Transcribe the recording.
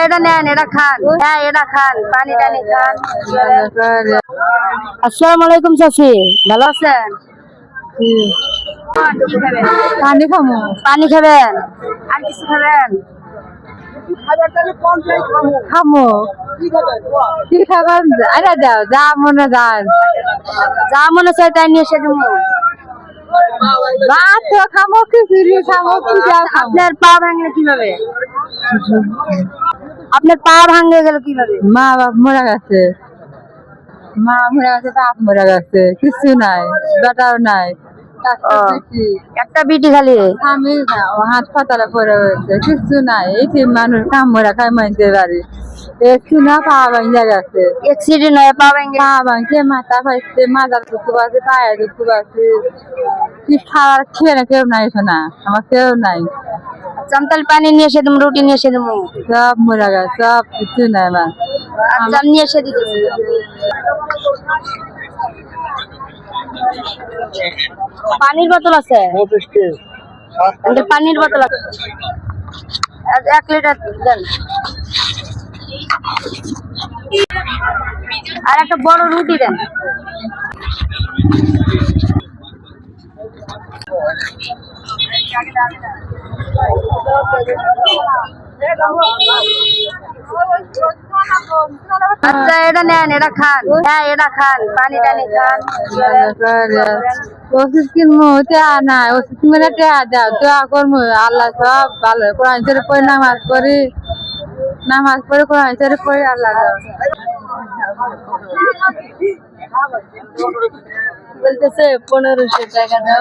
এটা নেন, এটা খান। হ্যাঁ, এটা খান, পানি টানি খান। আসসালামু আলাইকুম চাচি, ভালো আছেন? পানি খামো। পানি খাবেন? আর কিছু খাবেন? খামো কি খাবার আরে দাও, যা মনে যায় যা মনে চাই তাই নিয়ে এসে দেবো। ভাত তো খামো, খিচুড়ি খামো, পিঠা খামো। আপনার পা ভাঙলে কিভাবে? আপনার পা ভাঙে গেল কিভাবে? মা বাপ মরে গেছে, মা মরে গেছে, বাপ মরে গেছে, কিছু নাই, বেটাও নাই, একটা বিটি খালি। আমি হাসপাতালে পড়ে রয়েছে, কিছু নাই। এই যে মানুষ কাম মরা খাই মানতে পারি, একটু না পা ভাঙা গেছে, অ্যাক্সিডেন্ট হয়ে পা ভাঙে। পা ভাঙছে, মাথা পাইছে, মাথার দুঃখ পাচ্ছে, পায়ের দুঃখ পাচ্ছে, কি খাওয়ার খেয়ে না কেউ নাই, শোনা আমার কেউ নাই। চামতাল পানি নিয়ে এসে দেবো, রুটি নিয়ে এসে দেবো। সব মরে গেছে, সব কিছু নাই আমার। আচ্ছা, নিয়ে এসে দিতেছি। পানির বোতল আছে? পানির বোতল আছে, 1 লিটার দেন। আর একটা বড় রুটি দেন। আচ্ছা, এটা নেন, এটা খান। হ্যাঁ, এটা খান, পানি টানি খান। ওষুধ কিনবো, টেয়া নাই, ওষুধ কিনবো, টেয়া দাও, দোয়া করবো, আল্লাহ সব ভালো। কোরআন শরীফ পড়ে নামাজ পড়ি, কোরআন শরীফ পড়ি, আল্লাহ দাও। বলতেছে 1500 টাকা দাও।